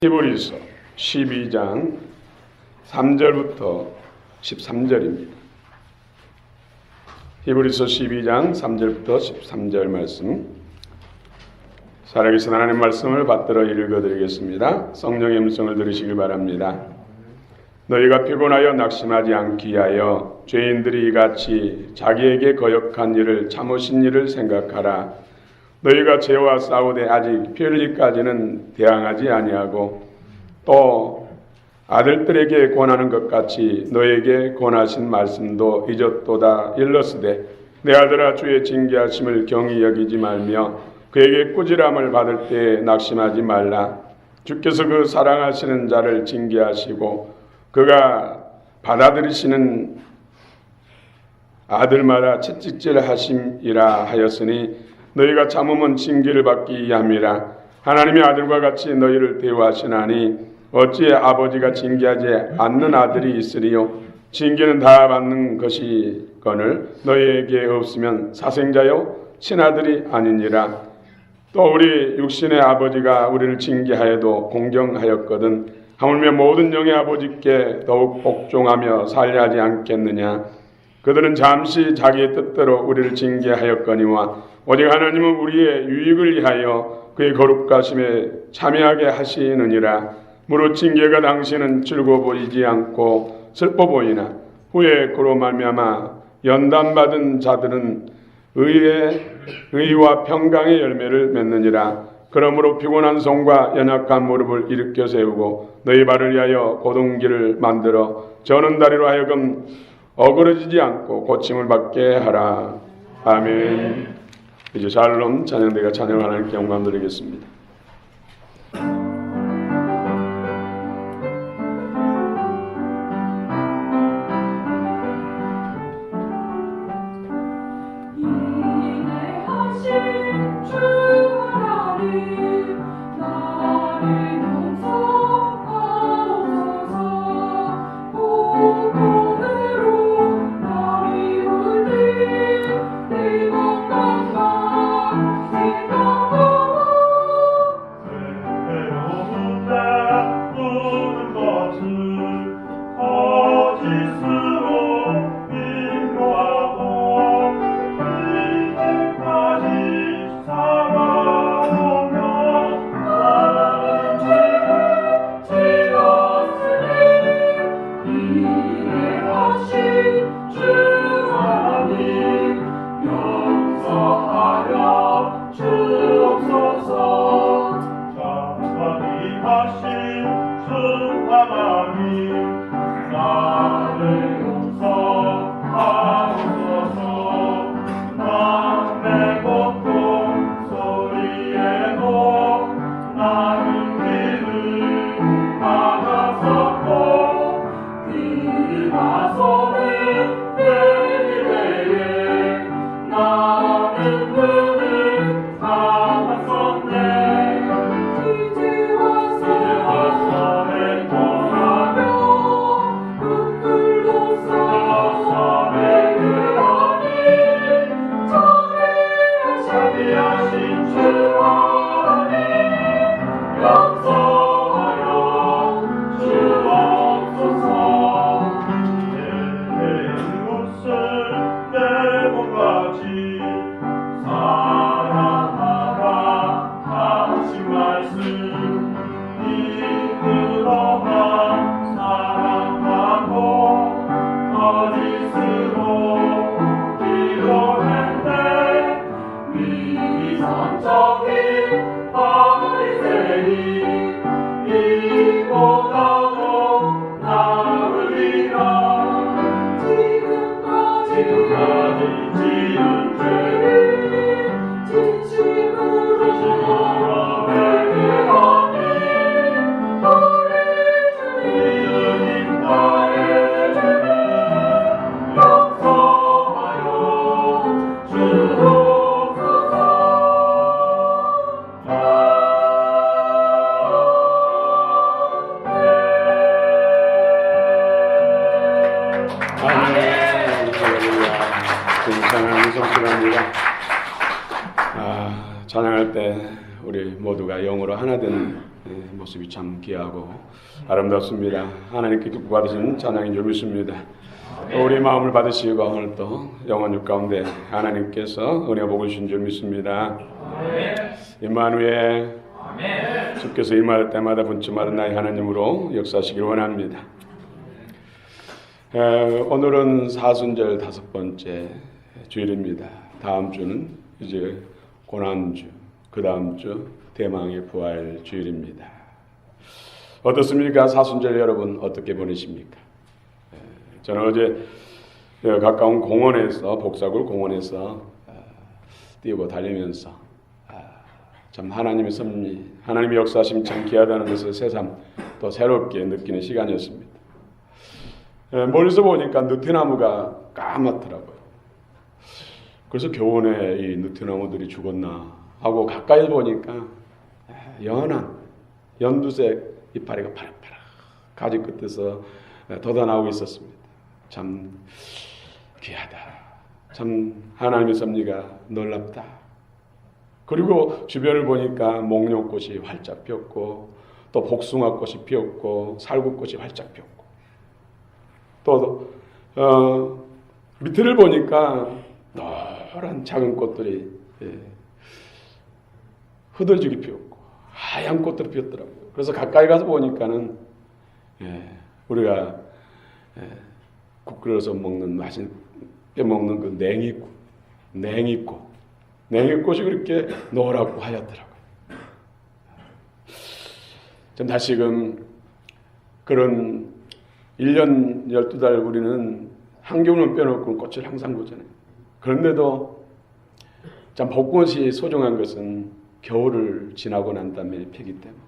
히브리서 12장 3절부터 13절입니다. 히브리서 12장 3절부터 13절 말씀, 살아계신 하나님 말씀을 받들어 읽어드리겠습니다. 성령의 음성을 들으시길 바랍니다. 너희가 피곤하여 낙심하지 않기 위하여 죄인들이 이같이 자기에게 거역한 일을 참으신 일을 생각하라. 너희가 죄와 싸우되 아직 피 흘리까지는 대항하지 아니하고 또 아들들에게 권하는 것 같이 너에게 권하신 말씀도 잊었도다. 일러스되 내 아들아, 주의 징계하심을 경히 여기지 말며 그에게 꾸지람을 받을 때에 낙심하지 말라. 주께서 그 사랑하시는 자를 징계하시고 그가 받아들이시는 아들마다 채찍질 하심이라 하였으니 너희가 참으면 징계를 받기 위함이라. 하나님의 아들과 같이 너희를 대우하시나니 어찌 아버지가 징계하지 않는 아들이 있으리요? 징계는 다 받는 것이거늘 너희에게 없으면 사생자요 친아들이 아니니라. 또 우리 육신의 아버지가 우리를 징계하여도 공경하였거든 하물며 모든 영의 아버지께 더욱 복종하며 살려 하지 않겠느냐. 그들은 잠시 자기의 뜻대로 우리를 징계하였거니와 오직 하나님은 우리의 유익을 위하여 그의 거룩하심에 참여하게 하시느니라. 무릇 징계가 당시는 즐거워 보이지 않고 슬퍼 보이나 후에 그로 말미암아 연단받은 자들은 의와 평강의 열매를 맺느니라. 그러므로 피곤한 손과 연약한 무릎을 일으켜 세우고 너희 발을 위하여 고동길을 만들어 저는 다리로 하여금 어그러지지 않고 고침을 받게 하라. 아멘. 이제 샬롬 찬양대가 찬양 하나님께 영광 드리겠습니다. 찬양할 때 우리 모두가 영으로 하나 되는 모습이 참 귀하고 아름답습니다. 하나님께 기뻐 받으시는 찬양인 줄 믿습니다. 우리 마음을 받으시고 오늘 또 영원 육 가운데 하나님께서 은혜 복을 주신 줄 믿습니다. 임마누엘, 주께서 임할 때마다 분주마다 나의 하나님으로 역사하시길 원합니다. 오늘은 사순절 5번째 주일입니다. 다음 주는 이제 고난주, 그 다음 주 대망의 부활 주일입니다. 어떻습니까? 사순절 여러분 어떻게 보내십니까? 저는 어제 가까운 공원에서, 복사굴 공원에서 뛰고 달리면서 참 하나님의 섭리, 하나님의 역사하심이 참 귀하다는 것을 새삼 또 새롭게 느끼는 시간이었습니다. 멀리서 보니까 느티나무가 까맣더라고요. 그래서 교원에 이 느티나무들이 죽었나 하고 가까이 보니까 연한 연두색 이파리가 파랗파랗 가지 끝에서 돋아나오고 있었습니다. 참 귀하다. 참 하나님의 섭리가 놀랍다. 그리고 주변을 보니까 목련꽃이 활짝 피었고 또 복숭아꽃이 피었고 살구꽃이 활짝 피었고 또 밑을 보니까 노란 작은 꽃들이 흐들지게 피었고 하얀 꽃들이 피었더라고요. 그래서 가까이 가서 보니까는 우리가 국 끓여서 먹는 맛있게 먹는 그 냉이꽃이 그렇게 노랗고 하얗더라고요. 좀 다시금 그런 1년 12달 우리는 한겨울만 빼놓고 꽃을 항상 보잖아요. 그런데도 참 벚꽃이 소중한 것은 겨울을 지나고 난 다음에 피기 때문에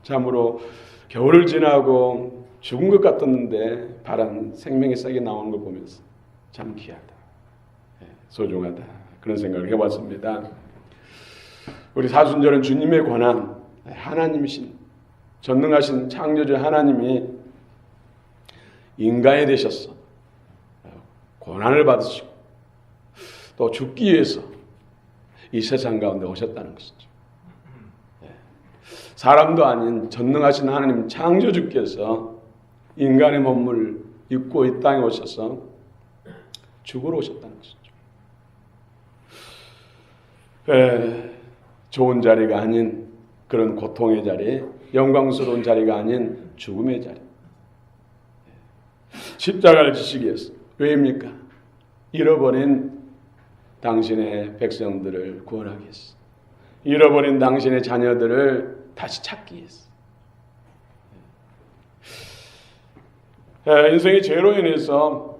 참으로 겨울을 지나고 죽은 것 같았는데 바람 생명의 싹이 나오는 걸 보면서 참 귀하다, 소중하다 그런 생각을 해봤습니다. 우리 사순절은 주님의 권한, 하나님이신 전능하신 창조주 하나님이 인간이 되셨어 고난을 받으시고 또 죽기 위해서 이 세상 가운데 오셨다는 것이죠. 사람도 아닌 전능하신 하나님 창조주께서 인간의 몸을 입고 이 땅에 오셔서 죽으러 오셨다는 것이죠. 좋은 자리가 아닌 그런 고통의 자리, 영광스러운 자리가 아닌 죽음의 자리. 십자가를 지시기 위해서. 왜입니까? 잃어버린 당신의 백성들을 구원하기 위해서. 잃어버린 당신의 자녀들을 다시 찾기 위해서. 인생의 죄로 인해서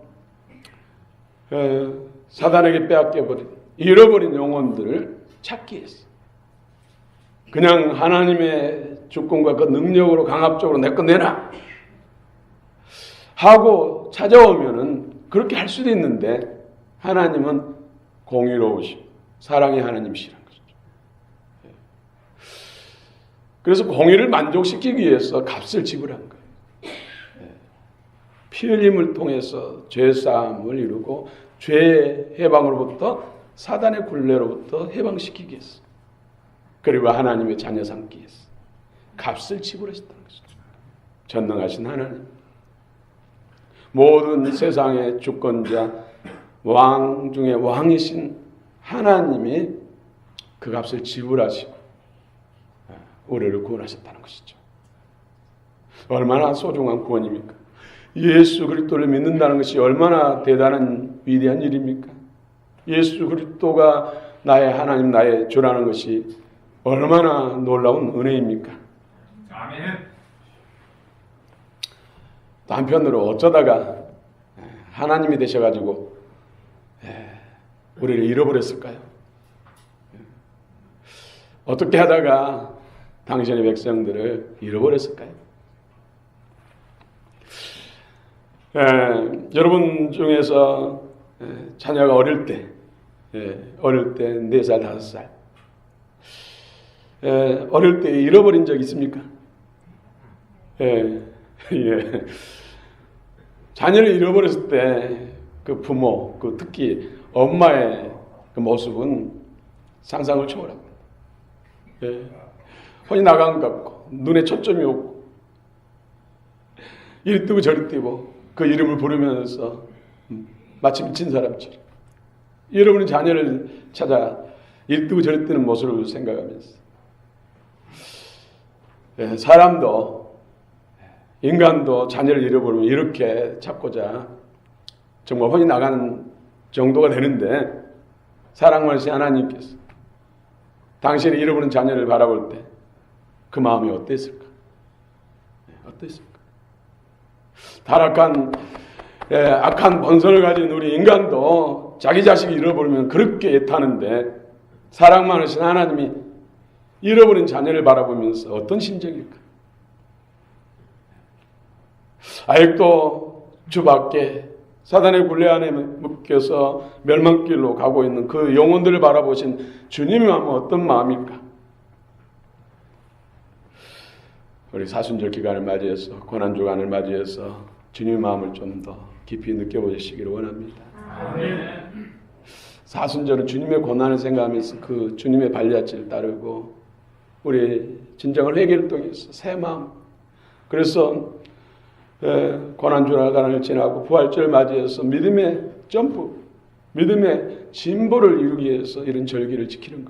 사단에게 빼앗겨버린 잃어버린 영혼들을 찾기 위해서. 그냥 하나님의 주권과 그 능력으로 강압적으로 내 거 내놔 하고 찾아오면은 그렇게 할 수도 있는데 하나님은 공의로우시고 사랑의 하나님이시라는 것이죠. 그래서 공의를 만족시키기 위해서 값을 지불한 거예요. 피 흘림을 통해서 죄사함을 이루고 죄 해방으로부터 사단의 굴레로부터 해방시키기 위해서 그리고 하나님의 자녀 삼기 위해서 값을 지불하셨다는 것이죠. 전능하신 하나님, 모든 세상의 주권자 왕 중에 왕이신 하나님이 그 값을 지불하시고 우리를 구원하셨다는 것이죠. 얼마나 소중한 구원입니까? 예수 그리스도를 믿는다는 것이 얼마나 대단한 위대한 일입니까? 예수 그리스도가 나의 하나님, 나의 주라는 것이 얼마나 놀라운 은혜입니까? 아멘. 한편으로 어쩌다가 하나님이 되셔가지고 우리를 잃어버렸을까요? 어떻게 하다가 당신의 백성들을 잃어버렸을까요? 여러분 중에서 자녀가 어릴 때 4살, 5살 어릴 때 잃어버린 적 있습니까? 자녀를 잃어버렸을 때 그 부모, 그 특히 엄마의 그 모습은 상상을 초월합니다. 혼이 나간 것 같고 눈에 초점이 없고 이리 뛰고 저리 뛰고 그 이름을 부르면서 마치 미친 사람처럼 여러분의 자녀를 찾아 이리 뛰고 저리 뛰는 모습을 생각하면서 사람도 인간도 자녀를 잃어버리면 이렇게 찾고자 정말 혼이 나가는 정도가 되는데 사랑하신 하나님께서 당신이 잃어버린 자녀를 바라볼 때 그 마음이 어땠을까? 어땠을까? 타락한 악한 본성을 가진 우리 인간도 자기 자식이 잃어버리면 그렇게 애타는데 사랑 많으신 하나님이 잃어버린 자녀를 바라보면서 어떤 심정일까? 아직도 주 밖에 사단의 굴레 안에 묶여서 멸망길로 가고 있는 그 영혼들을 바라보신 주님의 마음은 어떤 마음일까? 우리 사순절 기간을 맞이해서 고난주간을 맞이해서 주님의 마음을 좀 더 깊이 느껴보시기를 원합니다. 아멘. 사순절은 주님의 고난을 생각하면서 그 주님의 발자취를 따르고 우리 진정한 회개를 통해서 새 마음, 그래서 고난주간을 지나고 부활절을 맞이해서 믿음의 점프, 믿음의 진보를 이루기 위해서 이런 절기를 지키는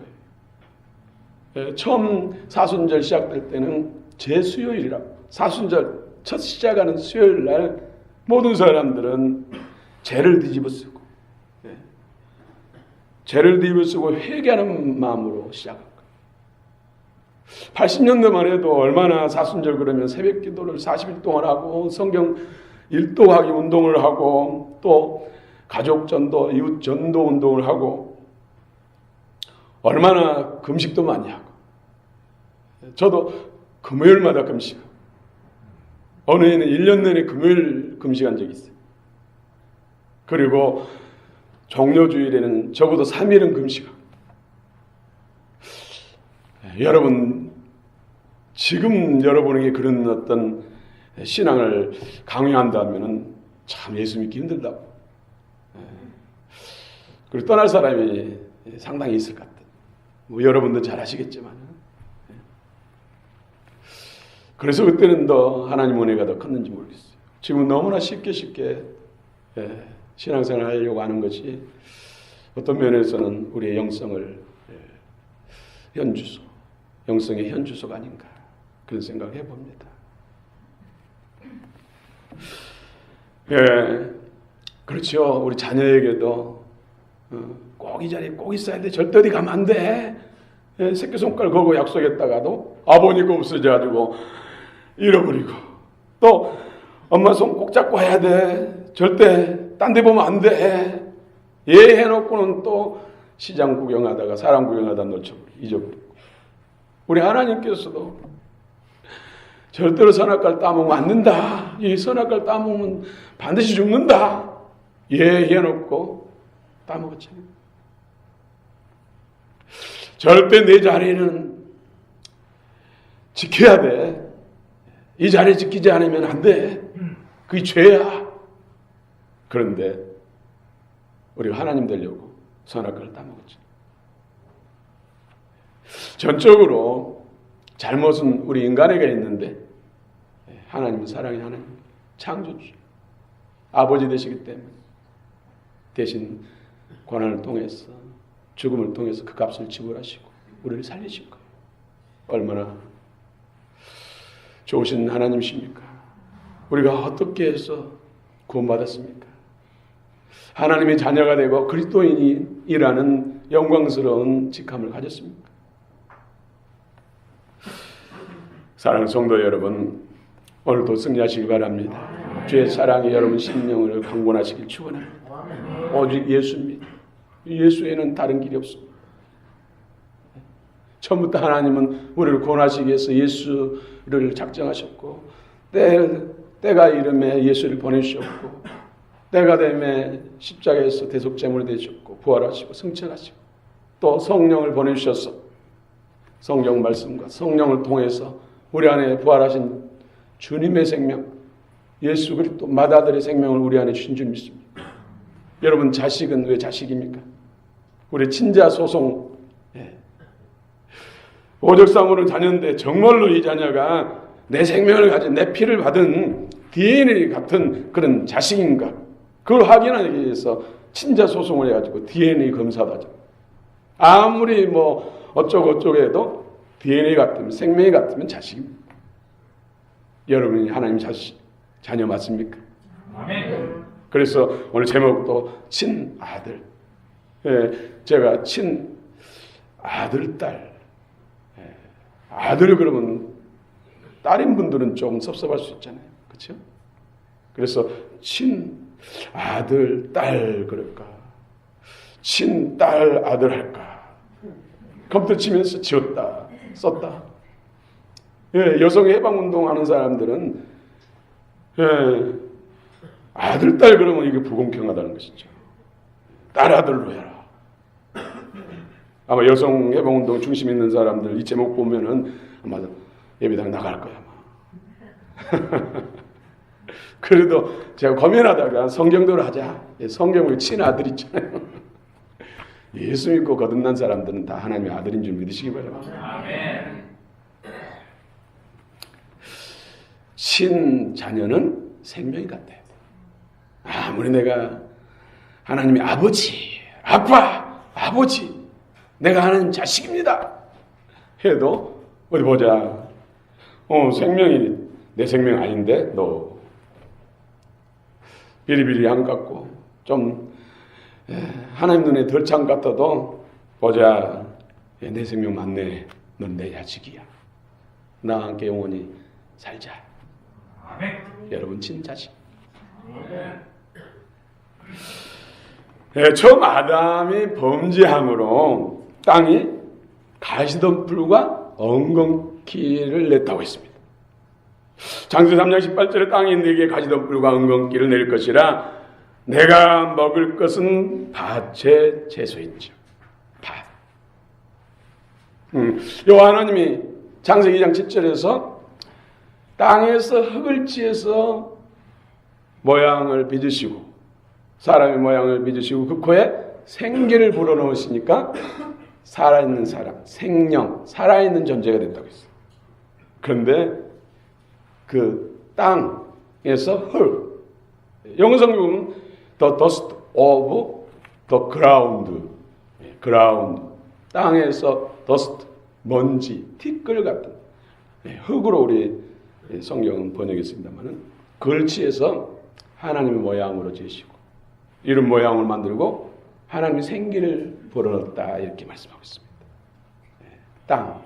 거예요. 처음 사순절 시작될 때는 제수요일이라고, 사순절 첫 시작하는 수요일 날 모든 사람들은 죄를 뒤집어쓰고 죄를 뒤집어쓰고 회개하는 마음으로 시작합니다. 80년대만 해도 얼마나 사순절 그러면 새벽 기도를 40일 동안 하고 성경 일독하기 운동을 하고 또 가족 전도, 이웃 전도 운동을 하고 얼마나 금식도 많이 하고 저도 금요일마다 금식하고 어느 해는 1년 내내 금요일 금식한 적이 있어요. 그리고 종료주일에는 적어도 3일은 금식하고 여러분 지금 여러분에게 그런 어떤 신앙을 강요한다면 참 예수 믿기 힘들다고. 그리고 떠날 사람이 상당히 있을 것 같아요. 뭐 여러분도 잘 아시겠지만. 그래서 그때는 더 하나님 은혜가 더 컸는지 모르겠어요. 지금 너무나 쉽게 신앙생활을 하려고 하는 것이 어떤 면에서는 우리의 영성을 현주소, 영성의 현주소가 아닌가 그런 생각을 해봅니다. 그렇죠. 우리 자녀에게도 꼭 이 자리에 꼭 있어야 돼. 절대 어디 가면 안 돼. 새끼손가락 걸고 약속했다가도 아버니가 없어져가지고 잃어버리고 또 엄마 손 꼭 잡고 해야 돼. 절대 딴 데 보면 안 돼. 예 해놓고는 또 시장 구경하다가 사람 구경하다 놓쳐버리고 잊어버리고 우리 하나님께서도 절대로 선악과를 따먹으면 안 된다. 이 선악과를 따먹으면 반드시 죽는다. 예 해놓고 따먹었잖아요. 절대 내 자리는 지켜야 돼. 이 자리 지키지 않으면 안 돼. 그게 죄야. 그런데 우리가 하나님 되려고 선악과를 따먹었죠. 전적으로 잘못은 우리 인간에게 있는데 하나님은 사랑의 하나님, 창조주, 아버지 되시기 때문에 대신 고난을 통해서 죽음을 통해서 그 값을 지불하시고 우리를 살리실 거예요. 얼마나 좋으신 하나님이십니까? 우리가 어떻게 해서 구원받았습니까? 하나님의 자녀가 되고 그리스도인이라는 영광스러운 직함을 가졌습니까? 사랑하는 성도 여러분, 오늘도 승리하시기 바랍니다. 주의 사랑이 여러분 심령을 강권하시길 축원합니다. 오직 예수입니다. 예수에는 다른 길이 없습니다. 처음부터 하나님은 우리를 구원하시기 위해서 예수를 작정하셨고 때가 이름에 예수를 보내주셨고 때가 되면 십자가에서 대속제물이 되셨고 부활하시고 승천하시고 또 성령을 보내주셔서 성경 말씀과 성령을 통해서 우리 안에 부활하신 주님의 생명 예수 그리스도 맏아들의 생명을 우리 안에 주신 줄 믿습니다. 여러분 자식은 왜 자식입니까? 우리 친자 소송 오적상으로는 자녀인데 정말로 이 자녀가 내 생명을 가진 내 피를 받은 DNA 같은 그런 자식인가? 그걸 확인하기 위해서 친자 소송을 해가지고 DNA 검사도 하죠. 아무리 뭐 어쩌고 해도 DNA 같으면, 생명이 같으면 자식입니다. 여러분이 하나님 자녀 맞습니까? 아멘. 그래서 오늘 제목도 친아들. 제가 친아들, 딸. 아들 그러면 딸인 분들은 좀 섭섭할 수 있잖아요. 그렇죠? 그래서 친아들, 딸 그럴까? 친딸, 아들 할까? 컴퓨터 치면서 지웠다, 썼다. 여성 해방운동 하는 사람들은 아들, 딸 그러면 이게 불공평하다는 것이죠. 딸, 아들로 해라. 아마 여성 해방운동 중심 있는 사람들 이 제목 보면은 아마 예배당 나갈 거야 아마. 그래도 제가 고민하다가 성경대로 하자. 성경의 친아들 있잖아요. 예수 믿고 거듭난 사람들은 다 하나님의 아들인 줄 믿으시기 바랍니다. 아멘. 친자녀는 생명이 같아요. 아무리 내가 하나님의 아버지, 아빠, 아버지, 내가 하나님 자식입니다 해도 어디 보자. 생명이 내 생명 아닌데 너 비리비리 안 같고 좀 하나님 눈에 덜 찬 같아도 보자. 내 생명 맞네. 넌 내 자식이야. 나와 함께 영원히 살자. 아멘. 여러분 친자식. 처음 아담이 범죄함으로 땅이 가시덤불과 엉겅퀴를 냈다고 했습니다. 창세기 3장 18절에 땅이 네게 가시덤불과 엉겅퀴를 낼 것이라 내가 먹을 것은 밭의 채소인지요. 밭. 여호와 하나님이 창세기 2장 7절에서 땅에서 흙을 찌어서 모양을 빚으시고 사람의 모양을 빚으시고 그 코에 생기를 불어넣으시니까 살아있는 사람, 생명, 살아있는 존재가 됐다고 했어요. 그런데 그 땅에서 흙, 영어성경 보면 the dust of the ground, 땅에서 dust, 먼지, 티끌 같은 흙으로 우리 성경은 번역했습니다만은 걸치에서 하나님의 모양으로 지으시고 이런 모양을 만들고 하나님의 생기를 불어넣었다 이렇게 말씀하고 있습니다. 땅.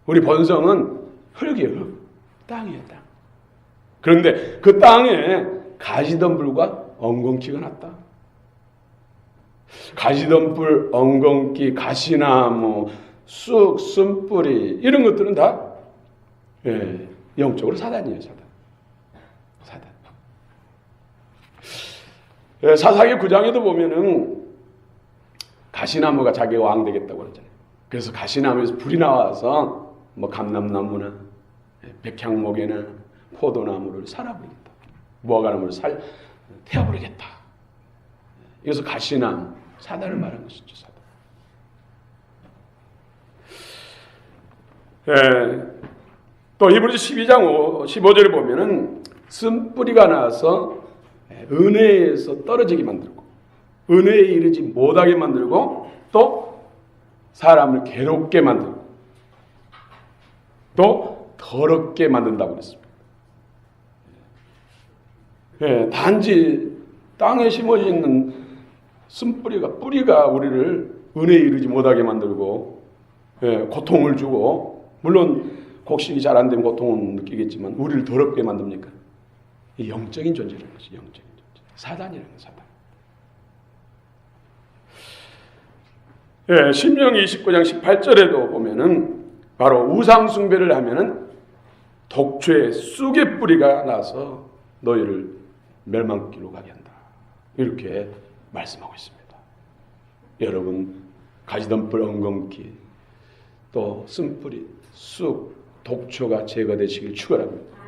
우리 본성은 흙이에요. 흙. 땅이에요. 땅. 그런데 그 땅에 가시덤불과 엉겅퀴가 났다. 가시덤불, 엉겅퀴, 가시나무, 쑥, 쓴뿌리 이런 것들은 다 영적으로 사단이에요. 사단. 사사기 9장에도 보면은 가시나무가 자기가 왕 되겠다고 그러잖아요. 그래서 가시나무에서 불이 나와서 뭐 감람나무나 백향목이나 포도나무를 살아버리겠다. 무화과나무를 태워버리겠다. 이것을 가시나무, 사단을 말한 것이죠. 사단. 또 히브리서 12장 15절에 보면은 쓴뿌리가 나서 은혜에서 떨어지게 만들고 은혜에 이르지 못하게 만들고 또 사람을 괴롭게 만들고 또 더럽게 만든다고 그랬습니다. 단지 땅에 심어져 있는 뿌리가 우리를 은혜에 이르지 못하게 만들고 고통을 주고 물론 곡식이 잘 안 되면 고통은 느끼겠지만 우리를 더럽게 만듭니까? 이 영적인 존재라는 것이 영적인 존재. 사단이라는 사단. 신명기 29장 18절에도 보면은 바로 우상 숭배를 하면은 독초에 쑥의 뿌리가 나서 너희를 멸망길로 가게 한다. 이렇게 말씀하고 있습니다. 여러분 가시덤불, 엉겅퀴, 또 쓴뿌리, 쑥, 독초가 제거되시길 축원합니다.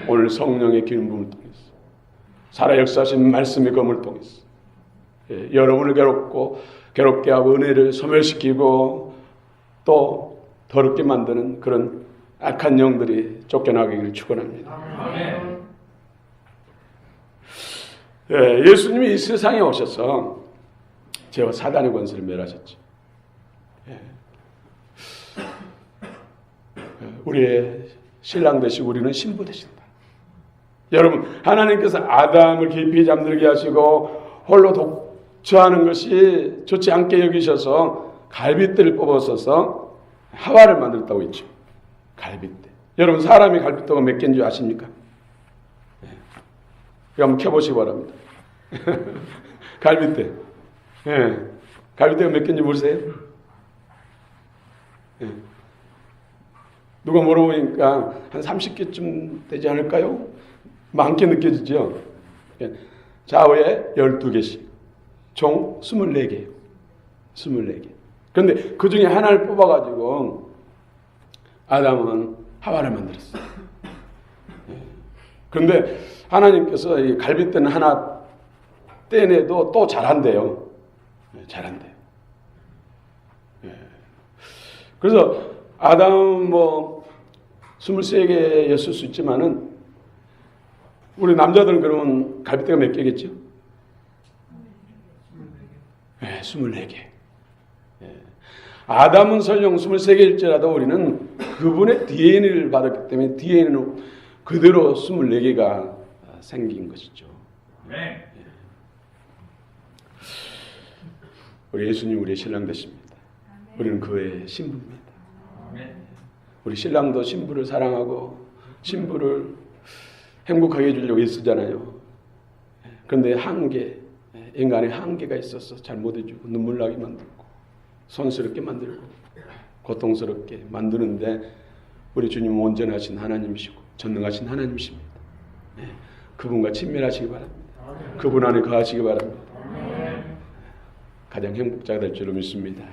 오늘 성령의 기름부음을 통해서 살아 역사하신 말씀의 검을 통해서 여러분을 괴롭게 하고 은혜를 소멸시키고 또 더럽게 만드는 그런 악한 영들이 쫓겨나기를 축원합니다. 아멘. 예수님이 이 세상에 오셔서 죄와 사단의 권세를 멸하셨죠. 우리의 신랑 되시고 우리는 신부 되신다. 여러분, 하나님께서 아담을 깊이 잠들게 하시고 홀로 독처하는 것이 좋지 않게 여기셔서 갈빗대를 뽑아서서 하와를 만들었다고 했죠. 갈빗대. 여러분, 사람이 갈빗대가 몇 개인 줄 아십니까? 이거 한번 켜보시기 바랍니다. 갈빗대. 갈빗대가 몇 개인지 모르세요? 누가 물어보니까 한 30개쯤 되지 않을까요? 많게 느껴지죠? 좌우에 12개씩. 총 24개예요. 24개. 그런데 그 중에 하나를 뽑아가지고 아담은 하와를 만들었어요. 그런데 하나님께서 이 갈빗대는 하나 떼내도 또 자란대요. 자란대요. 그래서 아담은 뭐 23개였을 수 있지만은 우리 남자들은 그러면 갈빗대가 몇 개겠죠? 24개. 아담은 설령 23개일지라도 우리는 그분의 DNA를 받았기 때문에 DNA는 그대로 24개가 생긴 것이죠. 아멘. 우리 예수님 우리의 신랑 되십니다. 우리는 그의 신부입니다. 아멘. 우리 신랑도 신부를 사랑하고 신부를 행복하게 해주려고 애쓰잖아요. 그런데 인간의 한계가 있어서 잘못해주고 눈물 나게 만들고 손스럽게 만들고 고통스럽게 만드는데 우리 주님은 온전하신 하나님이시고 전능하신 하나님이십니다. 그분과 친밀하시기 바랍니다. 그분 안에 거하시기 바랍니다. 가장 행복자가 될 줄로 믿습니다.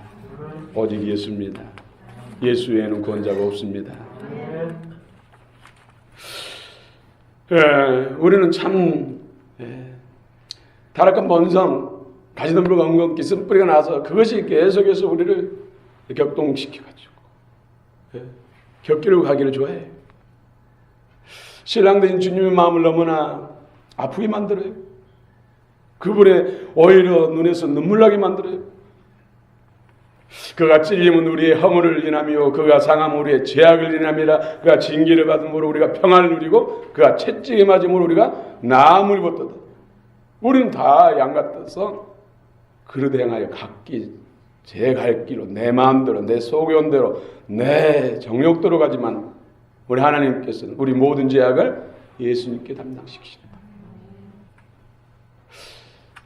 오직 예수입니다. 예수 외에는 구원자가 없습니다. 우리는 참 타락한 본성, 가시덤불과 엉겅퀴 쓴뿌리가 나서 그것이 계속해서 우리를 격동시켜가지고 격기를 가기를 좋아해요. 신랑된 주님의 마음을 너무나 아프게 만들어요. 그분의 오히려 눈에서 눈물 나게 만들어요. 그가 찔림은 우리의 허물을 인하며 그가 상함은 우리의 죄악을 인함이라. 그가 징계를 받음으로 우리가 평안을 누리고 그가 채찍에 맞음으로 우리가 나음을 입었도다. 우리는 다 양 같아서 그릇 행하여 각기 제 갈 길로 내 마음대로 내 속에 온 대로 내 정욕대로 가지만 우리 하나님께서는 우리 모든 죄악을 예수님께 담당시키신다.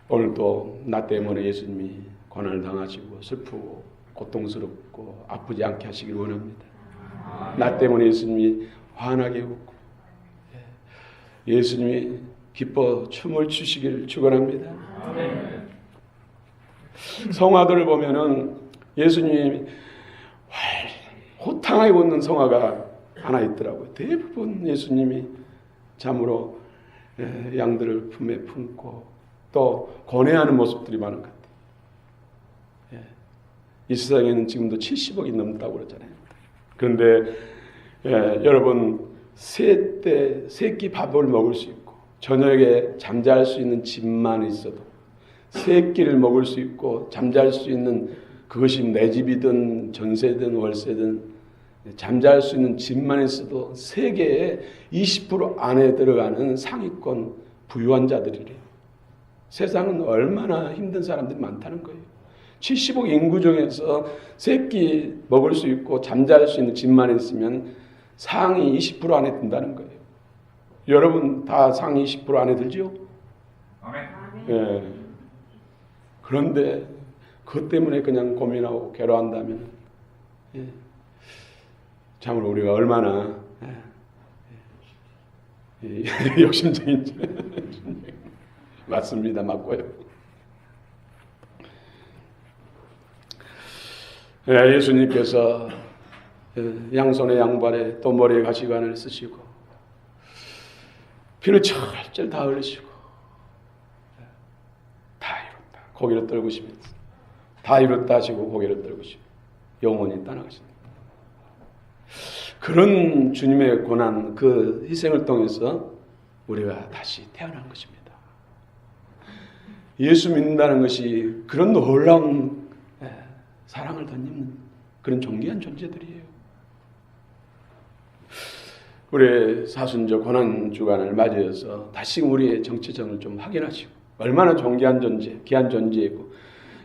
오늘도 나 때문에 예수님이 고난을 당하시고 슬프고 고통스럽고 아프지 않게 하시길 원합니다. 나 때문에 예수님이 환하게 웃고 예수님이 기뻐 춤을 추시기를 축원합니다. 성화들을 보면은 예수님이 호탕하게 웃는 성화가 하나 있더라고요. 대부분 예수님이 참으로 양들을 품에 품고 또 권해하는 모습들이 많은 것 같아요. 이 세상에는 지금도 70억이 넘다고 그러잖아요. 그런데 여러분 세 끼 밥을 먹을 수 있고 저녁에 잠잘 수 있는 집만 있어도 세 끼를 먹을 수 있고 잠잘 수 있는 그것이 내 집이든 전세든 월세든 잠잘 수 있는 집만 있어도 세계의 20% 안에 들어가는 상위권 부유한 자들이래요. 세상은 얼마나 힘든 사람들이 많다는 거예요. 70억 인구 중에서 세 끼 먹을 수 있고 잠잘 수 있는 집만 있으면 상위 20% 안에 든다는 거예요. 여러분 다 상위 20% 안에 들죠? 아멘. 그런데 그것 때문에 그냥 고민하고 괴로워한다면 참으로 우리가 얼마나 욕심쟁인지 맞습니다. 맞고요. 예수님께서 양손에 양발에 또 머리에 가시관을 쓰시고 피를 철철 다 흘리시고 다 이뤘다 고개를 떨구시면서 다 이뤘다 하시고 고개를 떨구시고 영원히 떠나가십니다. 그런 주님의 고난, 그 희생을 통해서 우리가 다시 태어난 것입니다. 예수 믿는다는 것이 그런 놀라운 사랑을 덧입는 그런 존귀한 존재들이에요. 우리의 사순절 고난주간을 맞이해서 다시금 우리의 정체성을 좀 확인하시고 얼마나 존귀한 존재, 귀한 존재이고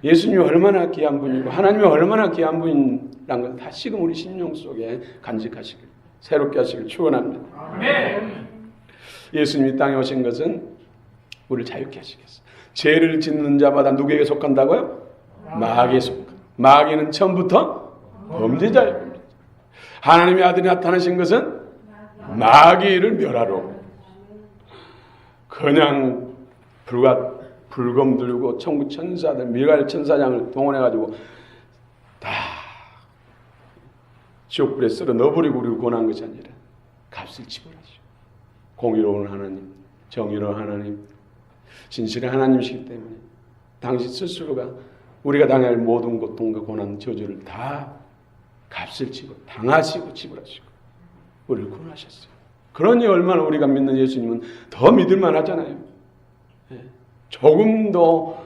예수님이 얼마나 귀한 분이고 하나님이 얼마나 귀한 분이라는 걸 다시금 우리 심령 속에 간직하시길, 새롭게 하시길 축원합니다. 아멘. 예수님이 땅에 오신 것은 우리를 자유케 하시겠어요. 죄를 짓는 자마다 누구에게 속한다고요? 마귀에 속한. 마귀는 처음부터 범죄자예요. 하나님의 아들이 나타나신 것은 마귀를 멸하러. 그냥 불검 들고 천국 천사들, 미가엘 천사장을 동원해가지고 다 지옥불에 썰어 넣어버리고 우리를 권한 것이 아니라 값을 지불하시고 공의로운 하나님, 정의로운 하나님, 진실의 하나님이시기 때문에 당신 스스로가 우리가 당할 모든 고통과 고난, 저주를 다 값을 당하시고 지불하시고 우리를 구원하셨어요. 그러니 얼마나 우리가 믿는 예수님은 더 믿을만 하잖아요. 조금도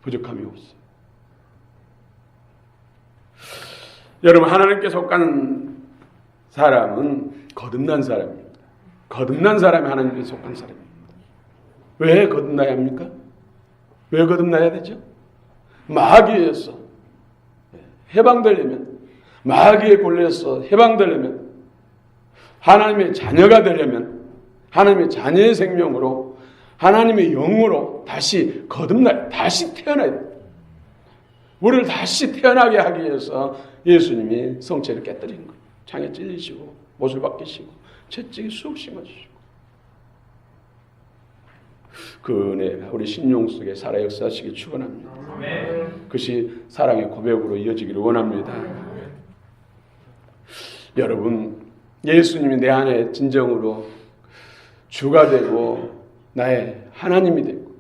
부족함이 없어요. 여러분, 하나님께 속한 사람은 거듭난 사람입니다. 거듭난 사람이 하나님께 속한 사람입니다. 왜 거듭나야 합니까? 왜 거듭나야 되죠? 마귀에서 해방되려면, 마귀의 권리에서 해방되려면, 하나님의 자녀가 되려면, 하나님의 자녀의 생명으로, 하나님의 영으로 다시 거듭나야, 다시 태어나야 돼. 우리를 다시 태어나게 하기 위해서 예수님이 성체를 깨뜨린 거예요. 창에 찔리시고, 못을 벗기시고, 채찍에 쑥 심어주시고. 그 은혜가 우리 심령 속에 살아 역사하시기 축원합니다. 그것이 사랑의 고백으로 이어지기를 원합니다. 여러분, 예수님이 내 안에 진정으로 주가 되고 나의 하나님이 되고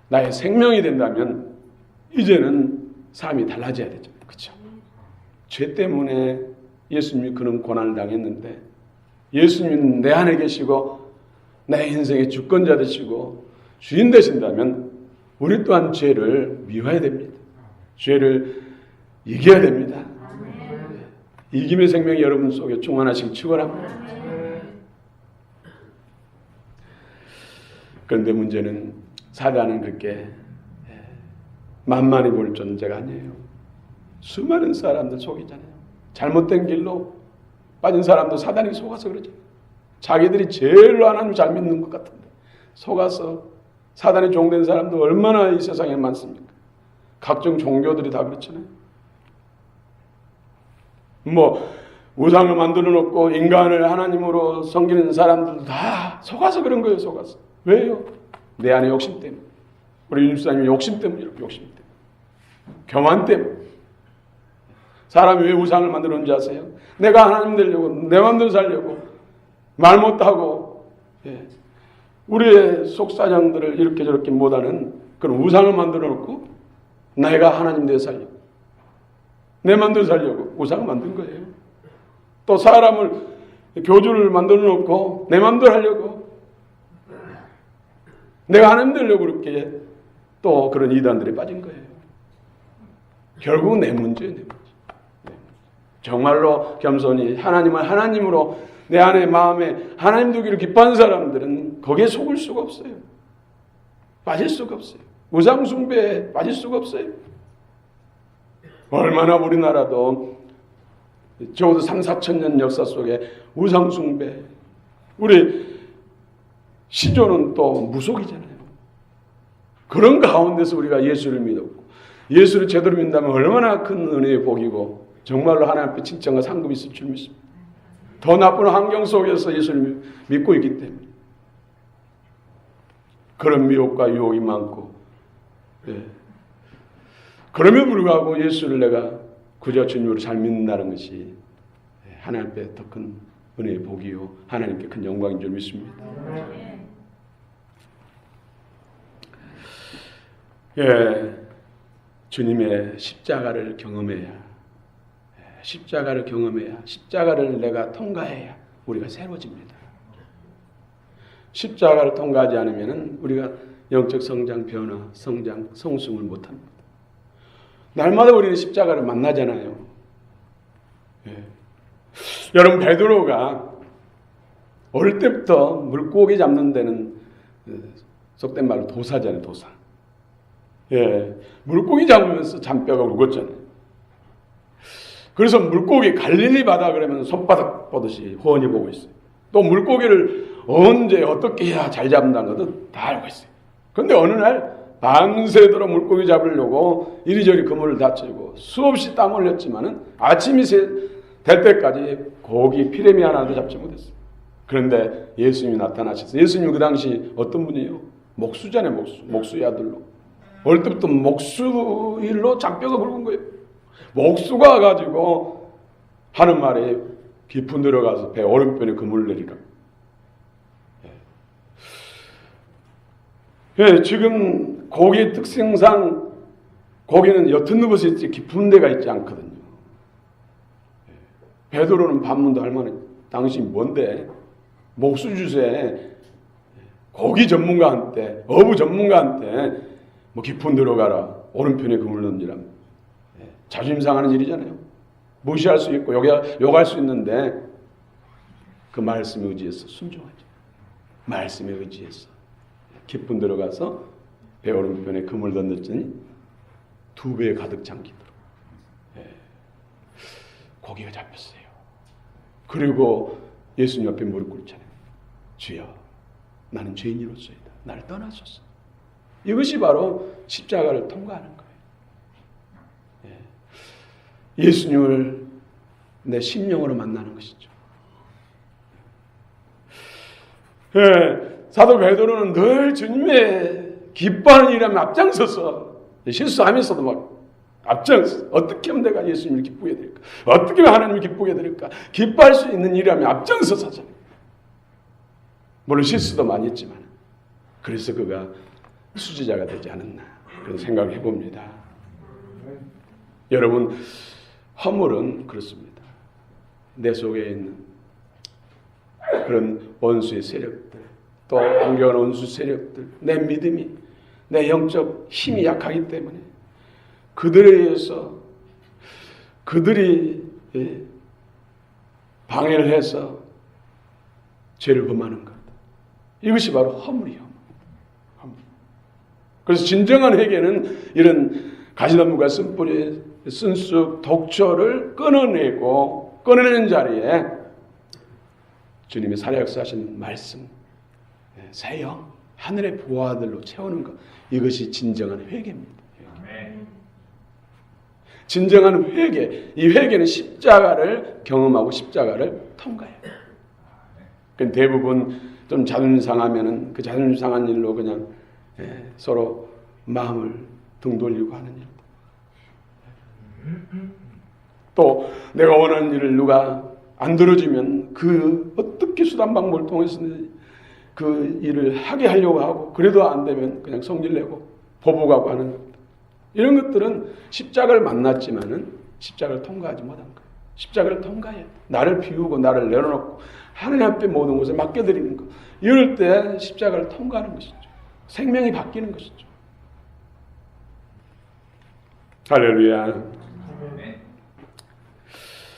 나의 생명이 된다면 이제는 삶이 달라져야 되죠. 그렇죠? 죄 때문에 예수님이 그런 고난을 당했는데 예수님은 내 안에 계시고 내 인생의 주권자 되시고 주인 되신다면 우리 또한 죄를 미워야 됩니다. 죄를 이겨야 됩니다. 이김의 생명이 여러분 속에 충만하시기 축원합니다. 그런데 문제는 사단은 그렇게 만만히 볼 존재가 아니에요. 수많은 사람들 속이잖아요. 잘못된 길로 빠진 사람도 사단이 속아서 그러죠. 자기들이 제일로 하나님 잘 믿는 것 같은데 속아서 사단의 종된 사람도 얼마나 이 세상에 많습니까? 각종 종교들이 다 그렇잖아요. 우상을 만들어 놓고 인간을 하나님으로 섬기는 사람들도 다 속아서 그런 거예요. 속아서. 왜요? 내 안에 욕심 때문에. 우리 윤수사님이 욕심 때문에 이렇게 욕심 때문에. 교만 때문에. 사람이 왜 우상을 만들어 놓는지 아세요? 내가 하나님 되려고 내 마음대로 살려고 말 못하고 우리의 속사정들을 이렇게 저렇게 못하는 그런 우상을 만들어 놓고 내가 하나님 되어 살려고 내 마음대로 살려고 우상을 만든 거예요. 또 사람을 교주를 만들어 놓고 내 마음대로 하려고 내가 하나님 되려고 그렇게 또 그런 이단들에 빠진 거예요. 결국은 내 문제예요. 내 문제. 정말로 겸손히 하나님을 하나님으로 내 안에 마음에 하나님 두기를 기뻐하는 사람들은 거기에 속을 수가 없어요. 빠질 수가 없어요. 우상 숭배에 빠질 수가 없어요. 얼마나 우리나라도 적어도 3,4,000년 역사 속에 우상 숭배, 우리 시조는 또 무속이잖아요. 그런 가운데서 우리가 예수를 믿었고 예수를 제대로 믿는다면 얼마나 큰 은혜의 복이고 정말로 하나님 앞에 칭찬과 상급이 있을 줄 믿습니다. 더 나쁜 환경 속에서 예수를 믿고 있기 때문에 그런 미혹과 유혹이 많고 그럼에도 불구하고 예수를 내가 구주와 주님으로 잘 믿는다는 것이 하나님 앞에 더 큰 은혜의 복이요 하나님께 큰 영광인 줄 믿습니다. 주님의 십자가를 경험해야 십자가를 경험해야, 십자가를 내가 통과해야 우리가 새로워집니다. 십자가를 통과하지 않으면 우리가 영적 성장, 변화, 성장, 성숙을 못합니다. 날마다 우리는 십자가를 만나잖아요. 예. 여러분, 베드로가 어릴 때부터 물고기 잡는 데는 속된 말로 도사잖아요, 도사. 예, 물고기 잡으면서 잔뼈가 굵었잖아요. 그래서 물고기 갈릴리 바다 그러면 손바닥 보듯이 훤히 보고 있어요. 또 물고기를 언제 어떻게 해야 잘 잡는다는 것도 다 알고 있어요. 그런데 어느 날 밤새도록 물고기 잡으려고 이리저리 그물을 다치고 수없이 땀 흘렸지만은 아침이 될 때까지 고기 피레미 하나도 잡지 못했어요. 그런데 예수님이 나타나셨어요. 예수님이 그 당시 어떤 분이에요? 목수잖아요, 목수. 목수의 아들로. 어릴 때부터 목수 일로 잔뼈가 굵은 거예요. 목수가 와가지고 하는 말이 깊은 데로 가서 배 오른편에 그물을 내리라. 예, 지금 고기의 특성상 고기는 옅은 곳에 있지 깊은 데가 있지 않거든요. 베드로는 반문도 할 만해. 당신이 뭔데? 목수 주제에 고기 전문가한테, 어부 전문가한테 뭐 깊은 데로 가라, 오른편에 그물 던지라. 자존심 상하는 일이잖아요. 무시할 수 있고 욕할 수 있는데 그 말씀에 의지해서 순종하죠. 말씀에 의지해서 깊은 데로 가서 배 오른편에 그물 던졌더니 2배에 가득 잠기도록 고기가 잡혔어요. 그리고 예수님 앞에 무릎 꿇잖아요. 주여, 나는 죄인으로서이다. 나를 떠나소서. 이것이 바로 십자가를 통과하는 거예요. 예수님을 내 심령으로 만나는 것이죠. 사도 베드로는 늘 주님의 기뻐하는 일하면 앞장서서 실수하면서도 막 앞장서 어떻게 하면 내가 예수님을 기쁘게 될까? 어떻게 하면 하나님을 기쁘게 될까? 기뻐할 수 있는 일이라면 앞장서서 하잖아요. 물론 실수도 많이 했지만 그래서 그가 수지자가 되지 않았나 그런 생각을 해봅니다. 여러분, 허물은 그렇습니다. 내 속에 있는 그런 원수의 세력들, 또 공격하는 원수 세력들, 내 믿음이, 내 영적 힘이 약하기 때문에 그들에 의해서 그들이 방해를 해서 죄를 범하는 것. 이것이 바로 허물이요. 허물. 그래서 진정한 회개는 이런 가시나무가 쓴뿌리, 쓴쑥, 독초를 끊어내는 자리에 주님의 살아역사하신 말씀, 새영, 하늘의 보화들로 채우는 것. 이것이 진정한 회개입니다. 진정한 회개. 이 회개는 십자가를 경험하고 십자가를 통과해요. 대부분 좀 자존심 상하면은 그 자존심 상한 일로 그냥 서로 마음을 등 돌리고 하는 일. 또 내가 원하는 일을 누가 안 들어주면 그 어떻게 수단 방법을 통해서 그 일을 하게 하려고 하고 그래도 안 되면 그냥 성질내고 보복하고 하는 것들. 이런 것들은 십자가를 만났지만은 십자가를 통과하지 못한 거예요. 십자가를 통과해 나를 비우고 나를 내려놓고 하나님 앞에 모든 것을 맡겨드리는 것. 이럴 때 십자가를 통과하는 것이죠. 생명이 바뀌는 것이죠. 할렐루야.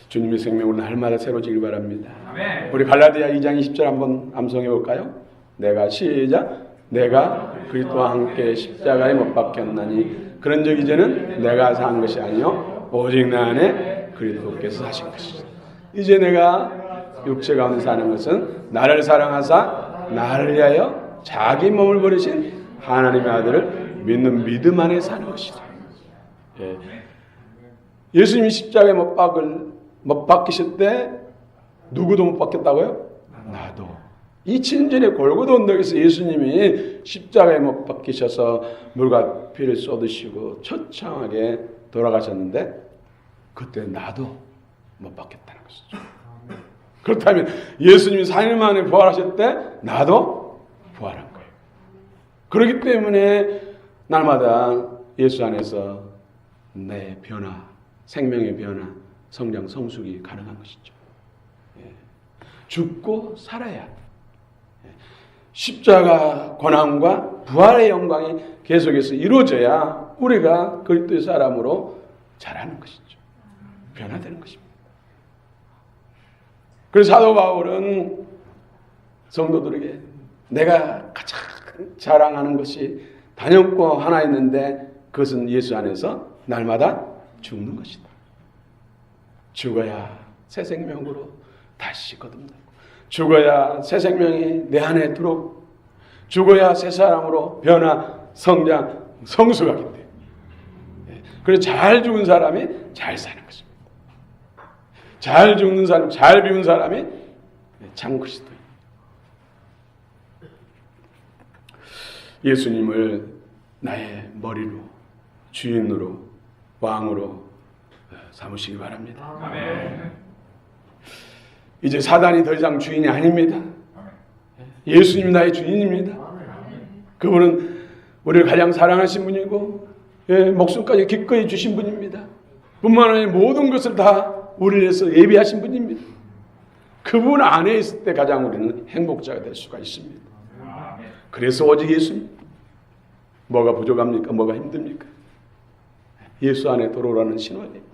주님의 생명은 날마다 새로지길 바랍니다. 우리 갈라디아 2장 20절 한번 암송해 볼까요? 내가 시작. 내가 그리스도와 함께 십자가에 못 박혔나니 그런즉 이제는 내가 산 것이 아니요 오직 나 안에 그리스도께서 사신 것이다. 이제 내가 육체 가운데 사는 것은 나를 사랑하사 나를 위하여 자기 몸을 버리신 하나님의 아들을 믿는 믿음 안에 사는 것이다. 예수님이 십자가에 못 박히실 때 누구도 못 박혔다고요? 나도. 2000년 전에 골고다 언덕에서 예수님이 십자가에 못 박히셔서 물과 피를 쏟으시고 처참하게 돌아가셨는데 그때 나도 못 박혔다는 것이죠. 그렇다면 예수님이 4일 만에 부활하실 때 나도 부활한 거예요. 그렇기 때문에 날마다 예수 안에서 내 변화, 생명의 변화, 성장, 성숙이 가능한 것이죠. 죽고 살아야 십자가 권한과 부활의 영광이 계속해서 이루어져야 우리가 그리스도의 사람으로 자라는 것이죠. 변화되는 것입니다. 그래서 사도 바울은 성도들에게 내가 가장 자랑하는 것이 단연코 하나 있는데 그것은 예수 안에서 날마다 죽는 것이다. 죽어야 새 생명으로 다시 거듭나고, 죽어야 새 생명이 내 안에 들어오고, 죽어야 새 사람으로 변화, 성장, 성숙하기 때문에. 그래서 잘 죽은 사람이 잘 사는 것입니다. 잘 죽는 사람, 잘 비운 사람이 참 그리스도입니다. 예수님을 나의 머리로, 주인으로, 왕으로 삼으시기 바랍니다. 아멘. 이제 사단이 더 이상 주인이 아닙니다. 예수님이 나의 주인입니다. 그분은 우리를 가장 사랑하신 분이고, 목숨까지 기꺼이 주신 분입니다. 뿐만 아니라 모든 것을 다 우리를 위해서 예비하신 분입니다. 그분 안에 있을 때 가장 우리는 행복자가 될 수가 있습니다. 그래서 오직 예수님. 뭐가 부족합니까? 뭐가 힘듭니까? 예수 안에 들어오라는 신호예요.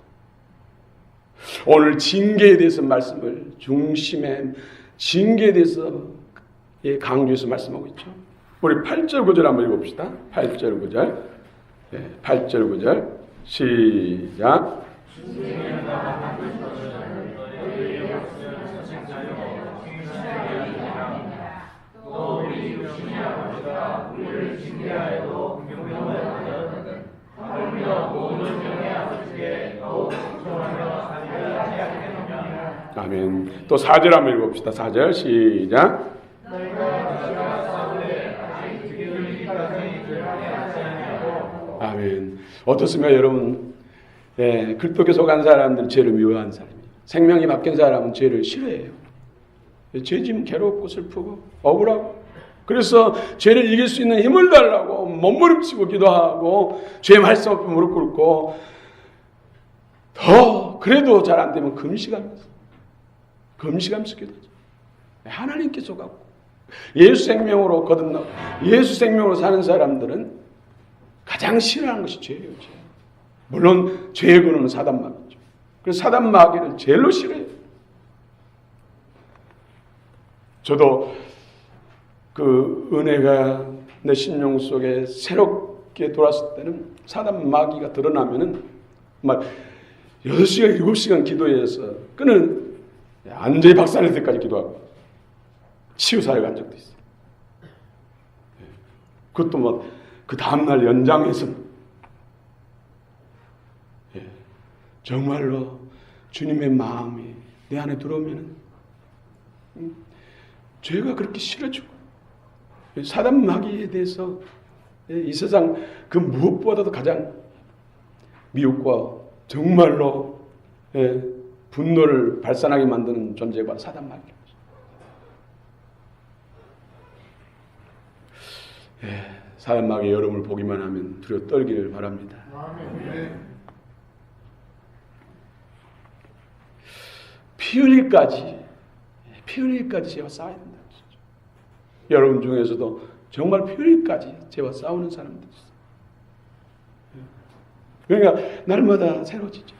오늘 징계에 대해서 말씀을 중심에 징계에 대해서 강조해서 말씀하고 있죠. 우리 8절 9절 한번 읽어봅시다. 8절 9절 8절 9절 시작. 아멘. 또 4절 한번 읽어봅시다. 4절 시작. 아멘. 어떻습니까 여러분? 그리스도께 속한 사람들은 죄를 미워하는 사람이에요. 생명이 바뀐 사람은 죄를 싫어해요. 죄지면 괴롭고 슬프고 억울하고, 그래서 죄를 이길 수 있는 힘을 달라고 몸부림치고 기도하고 죄 말씀 앞에 무릎 꿇고, 더 그래도 잘 안 되면 금식하면서 기도하죠. 하나님께 속하고 예수 생명으로 거듭나고 예수 생명으로 사는 사람들은 가장 싫어하는 것이 죄예요. 죄. 물론 죄의 근원은 사단마귀죠. 그래서 사단마귀를 제일로 싫어해요. 저도 그 은혜가 내 심령 속에 새롭게 돌았을 때는 사단마귀가 드러나면은 막 6시간, 7시간 기도해서 그는 완전히 박살낼 때까지 기도하고 치유사회 간 적도 있어요. 그것도 뭐 그 다음날 연장해서 정말로 주님의 마음이 내 안에 들어오면 죄가 그렇게 싫어지고, 사단 마귀에 대해서 이 세상 그 무엇보다도 가장 미혹과 정말로 분노를 발산하게 만드는 존재가 사단 마귀입니다. 사단 마귀의 여러분을 보기만 하면 두려워 떨기를 바랍니다. 피 흘릴까지 죄와 싸워야 된다. 여러분 중에서도 정말 피 흘릴까지 죄와 싸우는 사람들 있어요. 그러니까 날마다 새로워지죠.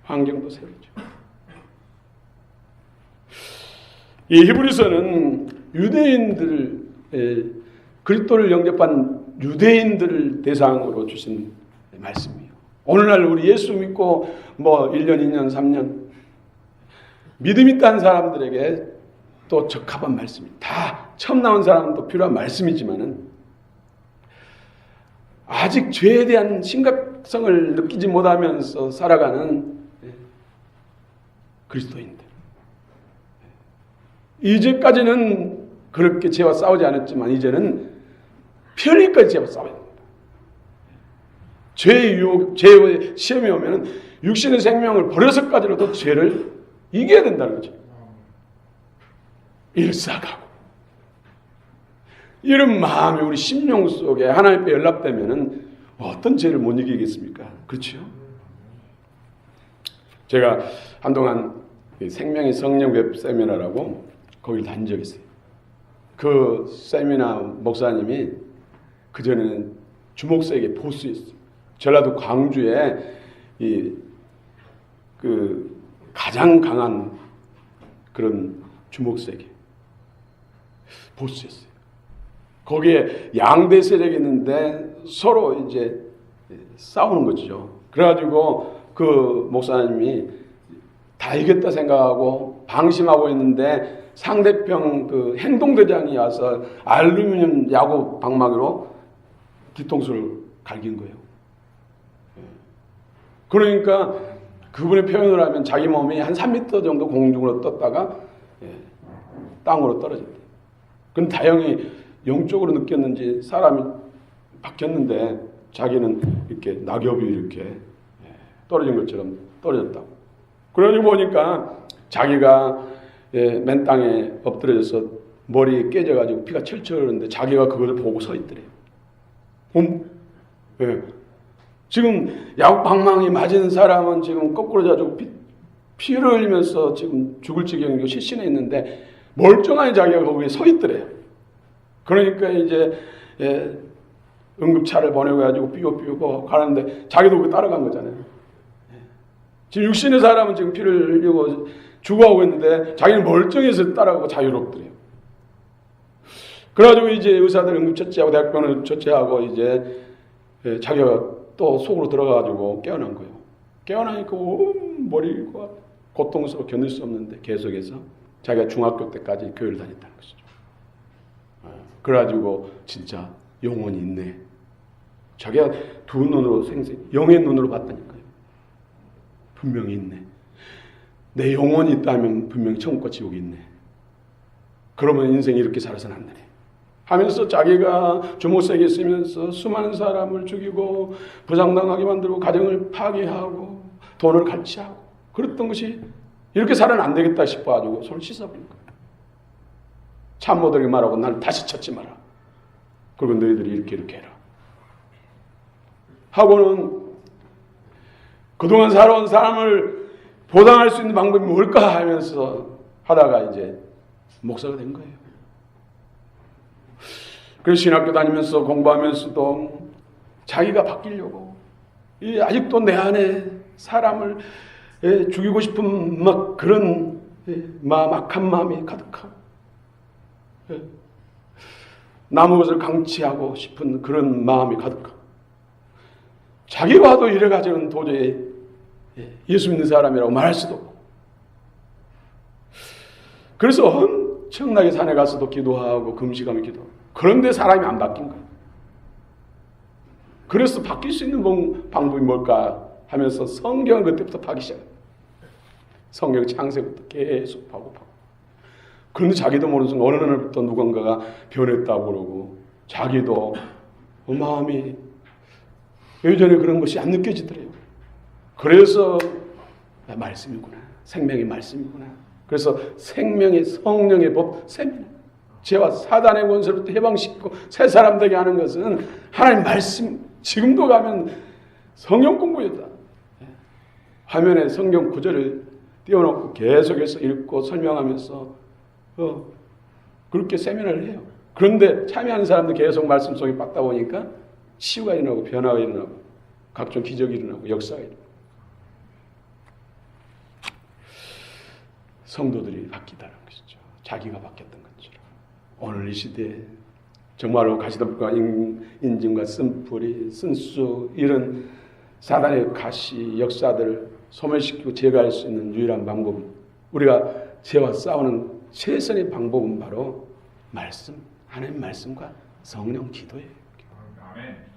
환경도 새로워지죠. 이 히브리서는 유대인들, 그리스도를 영접한 유대인들을 대상으로 주신 말씀이에요. 오늘날 우리 예수 믿고 뭐 1년, 2년, 3년 믿음 있다는 사람들에게 또 적합한 말씀입니다. 다 처음 나온 사람도 필요한 말씀이지만은 아직 죄에 대한 심각성을 느끼지 못하면서 살아가는 그리스도인들. 이제까지는 그렇게 죄와 싸우지 않았지만 이제는 피 흘릴까지 죄와 싸워야 됩니다. 죄의 유혹, 죄의 시험이 오면은 육신의 생명을 버려서까지라도 죄를 이겨야 된다는 거죠. 일사가고. 이런 마음이 우리 심령 속에 하나님께 연락되면은 어떤 죄를 못 이기겠습니까? 그렇죠? 제가 한동안 생명의 성령 웹 세미나라고 거기를 다닌 적이 있어요. 그 세미나 목사님이 그전에는 주목세계 보스였어요. 전라도 광주에 그 가장 강한 그런 주목세계 보스였어요. 거기에 양대 세력이 있는데 서로 이제 싸우는 거죠. 그래가지고 그 목사님이 다 이겼다 생각하고 방심하고 있는데 상대편 그 행동대장이 와서 알루미늄 야구 방망이로 뒤통수를 갈긴 거예요. 그러니까 그분의 표현을 하면 자기 몸이 한 3m 정도 공중으로 떴다가 땅으로 떨어졌대요. 그건 다행히 영적으로 느꼈는지 사람이 바뀌었는데 자기는 이렇게 낙엽이 이렇게 떨어진 것처럼 떨어졌다고. 그러고 보니까 자기가 맨 땅에 엎드려져서 머리 깨져가지고 피가 철철 흐르는데 자기가 그걸 보고 서 있더래요. 지금 야구 방망이 맞은 사람은 지금 거꾸로 자고 피를 흘리면서 지금 죽을 지경이고 실신해 있는데 멀쩡한 자기가 거기에 서 있더래요. 그러니까 이제 응급차를 보내가지고 삐고삐고 가는데 자기도 그 따라간 거잖아요. 지금 육신의 사람은 지금 피를 흘리고 죽어가고 있는데 자기는 멀쩡해서 따라가고 자유롭더래요. 그래가지고 이제 의사들 응급처치하고 대학병원 처치하고 이제 자기가 또 속으로 들어가가지고 깨어난 거예요. 깨어나니까 머리가 고통스러워 견딜 수 없는데 계속해서 자기가 중학교 때까지 교회를 다녔다는 것이죠. 그래가지고 진짜 영혼이 있네. 자기가 두 눈으로 영의 눈으로 봤다니까요. 분명히 있네. 내 영혼이 있다면 분명히 천국과 지옥이 있네. 그러면 인생이 이렇게 살아서는 안 되네. 하면서 자기가 주모세계에 있으면서 수많은 사람을 죽이고 부상당하게 만들고 가정을 파괴하고 돈을 갈취하고 그랬던 것이 이렇게 살아는 안 되겠다 싶어가지고 손을 씻어버린 거예요. 참모들에게 말하고 나를 다시 찾지 마라. 그리고 너희들이 이렇게 해라. 하고는 그동안 살아온 사람을 보상할 수 있는 방법이 뭘까 하면서 하다가 이제 목사가 된 거예요. 그래서 신학교 다니면서 공부하면서도 자기가 바뀌려고 아직도 내 안에 사람을 죽이고 싶은 막 그런 악한 마음이 가득하고 남의 것을 강취하고 싶은 그런 마음이 가득하고 자기 봐도 이래가지고는 도저히 예수 믿는 사람이라고 말할 수도 없고 그래서 엄청나게 산에 가서도 기도하고 금식하며 기도하고 그런데 사람이 안 바뀐 거예요. 그래서 바뀔 수 있는 방법이 뭘까 하면서 성경을 그때부터 파기 시작해요. 성경 창세부터 계속 파고. 그런데 자기도 모르는 순간 어느 날부터 누군가가 변했다고 그러고 자기도 마음이 예전에 그런 것이 안 느껴지더래요. 그래서 말씀이구나. 생명의 말씀이구나. 그래서 생명의 성령의 법 세미나. 죄와 사단의 권세로부터 해방시키고 새 사람 되게 하는 것은 하나님 말씀. 지금도 가면 성경 공부였다. 화면에 성경 구절을 띄워놓고 계속해서 읽고 설명하면서 그렇게 세미나를 해요. 그런데 참여하는 사람들 계속 말씀 속에 빠다 보니까 치유가 일어나고 변화가 일어나고 각종 기적이 일어나고 역사가 일어나고 성도들이 바뀌다는 것이죠. 자기가 바뀌었던 것처럼. 오늘 이 시대에 정말로 가시덤불과 인증과 쓴뿌리, 쓴수 이런 사단의 가시 역사들을 소멸시키고 제거할 수 있는 유일한 방법은 우리가 죄와 싸우는 최선의 방법은 바로 말씀, 하나님 말씀과 성령 기도예요. 아멘.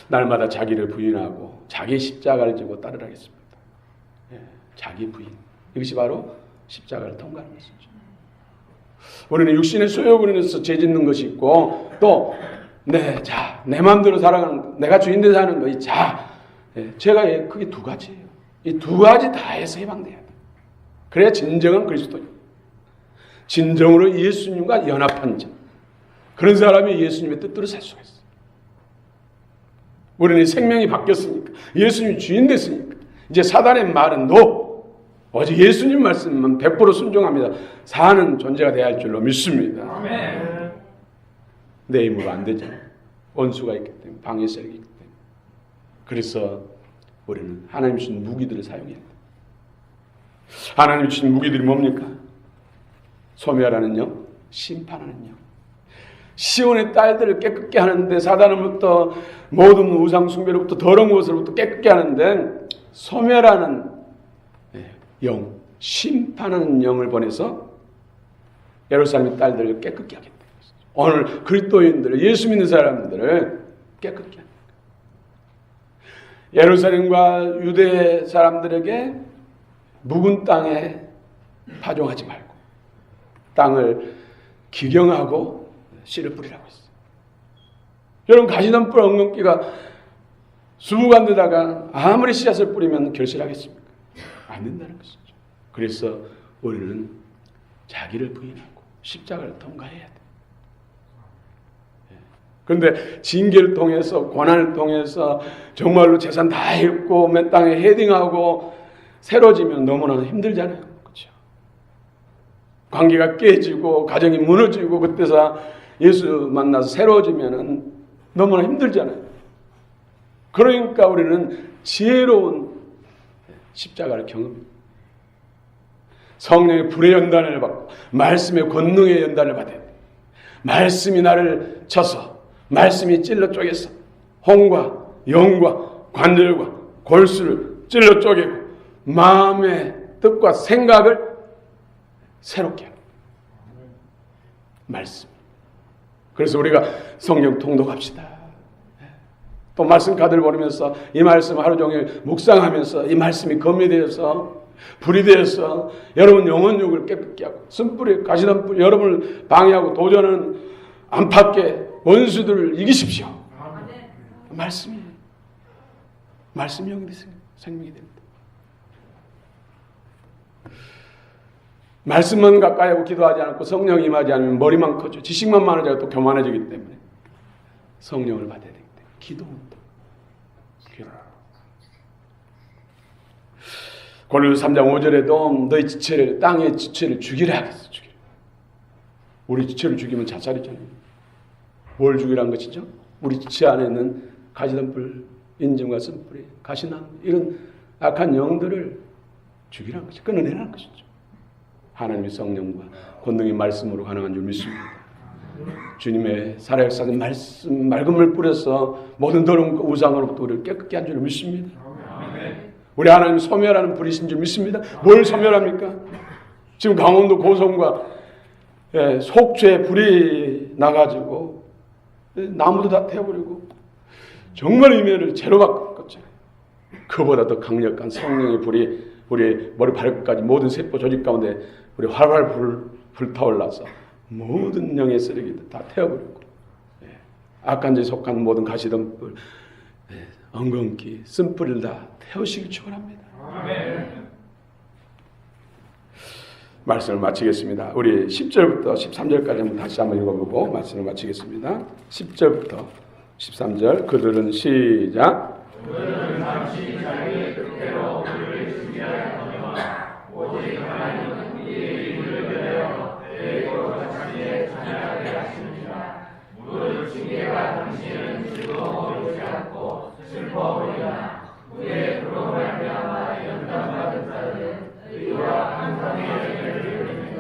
날마다 자기를 부인하고 자기 십자가를 지고 따르라겠습니다. 자기 부인. 이것이 바로 십자가를 통과하는 것이죠. 우리는 육신의 소욕을 인해서 죄 짓는 것이 있고 또 내 마음대로 살아가는 내가 주인 되 사는 거 죄가 크게 두 가지예요. 이 두 가지 다 해서 해방돼야 돼. 그래야 진정한 그리스도인. 진정으로 예수님과 연합한 자. 그런 사람이 예수님의 뜻대로 살 수가 있어요. 우리는 생명이 바뀌었으니까. 예수님이 주인 됐으니까. 이제 사단의 말은 노. 오직 예수님 말씀만 100% 순종합니다. 사는 존재가 되어야 할 줄로 믿습니다. 아멘. 내 힘으로 안 되잖아요. 원수가 있기 때문에, 방해세력이 있기 때문에. 그래서 우리는 하나님 주신 무기들을 사용해야 돼요. 하나님 주신 무기들이 뭡니까? 소멸하는 영, 심판하는 영. 시온의 딸들을 깨끗게 하는데, 사단으로부터 모든 우상 숭배로부터 더러운 것으로부터 깨끗게 하는데, 소멸하는 영, 심판하는 영을 보내서 예루살렘의 딸들을 깨끗게 하겠다. 오늘 그리스도인들을, 예수 믿는 사람들을 깨끗게 하는 거예요. 예루살렘과 유대 사람들에게 묵은 땅에 파종하지 말고 땅을 기경하고 씨를 뿌리라고 했어요. 여러분, 가시덤불 엉겅퀴가 수북한 데다가 아무리 씨앗을 뿌리면 결실하겠습니까? 안 된다는 것이죠. 그래서 우리는 자기를 부인하고 십자가를 통과해야 돼요. 그런데 징계를 통해서, 고난을 통해서 정말로 재산 다 잃고 맨 땅에 헤딩하고 새로지면 너무나 힘들잖아요. 그렇죠? 관계가 깨지고 가정이 무너지고 그때서 예수 만나서 새로워지면 너무나 힘들잖아요. 그러니까 우리는 지혜로운 십자가를 경험합니다. 성령의 불의 연단을 받고 말씀의 권능의 연단을 받아야 돼요. 말씀이 나를 쳐서, 말씀이 찔러 쪼개서 혼과 영과 관절과 골수를 찔러 쪼개고 마음의 뜻과 생각을 새롭게 하는 말씀. 그래서 우리가 성령 통독합시다. 또 말씀 가득 보내면서 이 말씀 하루 종일 묵상하면서 이 말씀이 검이 되어서 불이 되어서 여러분 영혼육을 깨끗게 하고 쓴뿌리 가시덤불 여러분을 방해하고 도전하는 안팎의 원수들을 이기십시오. 말씀이 영이 되세요. 생명이 됩니다. 말씀만 가까이 하고 기도하지 않고 성령 임하지 않으면 머리만 커져 지식만 많아지고 또 교만해지기 때문에 성령을 받아야 되기 때문에 기도입니다. 고린도서 3장 5절에도 너희 지체를 땅의 지체를 죽이라 하겠어. 죽이라. 우리 지체를 죽이면 자살이잖아요. 뭘 죽이라는 것이죠? 우리 지체 안에 있는 가시덤불, 인증과 쓴뿌리, 가시나무 이런 악한 영들을 죽이라는 것이죠. 끊어내라는 것이죠. 하나님의 성령과 권능의 말씀으로 가능한 줄 믿습니다. 주님의 살아역사는 말씀, 맑은 물 뿌려서 모든 더러운 우상으로부터 우리를 깨끗게 한 줄 믿습니다. 우리 하나님 소멸하는 불이신 줄 믿습니다. 뭘 소멸합니까? 지금 강원도 고성과 속초에 불이 나가지고 나무도 다 태워버리고 정말 의미를 제로 바꿨잖아요. 그보다 더 강력한 성령의 불이 우리 머리 발끝까지 모든 세포 조직 가운데 우리 활활 불타올라서 모든 영의 쓰레기들 다 태워버리고 악한 죄에 속한 모든 가시덤불, 엉겅퀴, 쓴뿌리를 다 태우시길 축원합니다. 아멘. 말씀을 마치겠습니다. 우리 10절부터 13절까지 한번 다시 한번 읽어보고 말씀을 마치겠습니다. 10절부터 13절 그들은 시작. 그들은 잠시 자기의 뜻대로 우리를 준비하였거니와 오직 하나님은 이의 이를 위하여 대거 자신의 자녀하게 하십니다. 무릇 징계가 당신은 즐거워 보이지 않고 슬퍼 보이나 그의 그로 말미암아 연단받은 자들은 의와 항상의 열매를 이룹니다.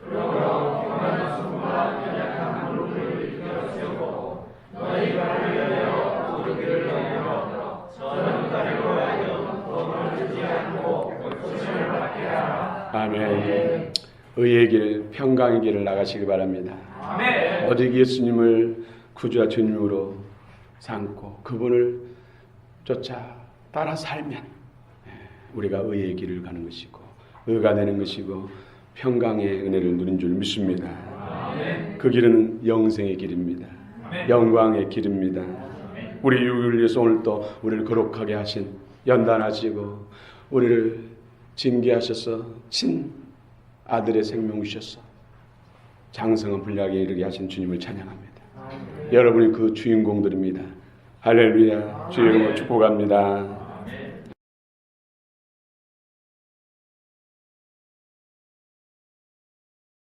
그러므로 평안한 숨과 연약한 무릎을 일으켜 세우고 너희 발을 열려 오르기를 넘겨 저는 가리고 하여 도망치지 않고 고침을 받게 하라. 아멘. 의의 길, 평강의 길을 나가시기 바랍니다. 아멘. 오직 예수님을 구주와 주님으로 삼고 그분을 쫓아 따라 살면 우리가 의의 길을 가는 것이고 의가 되는 것이고 평강의 은혜를 누린 줄 믿습니다. 아멘. 그 길은 영생의 길입니다. 아멘. 영광의 길입니다. 우리 유를 위해서 오늘 또 우리를 거룩하게 하신 연단하시고 우리를 징계하셔서 친 아들의 생명 주셔서 장성한 분량에 이르게 하신 주님을 찬양합니다. 여러분이 그 주인공들입니다. 할렐루야. 주의 이름으로 축복합니다.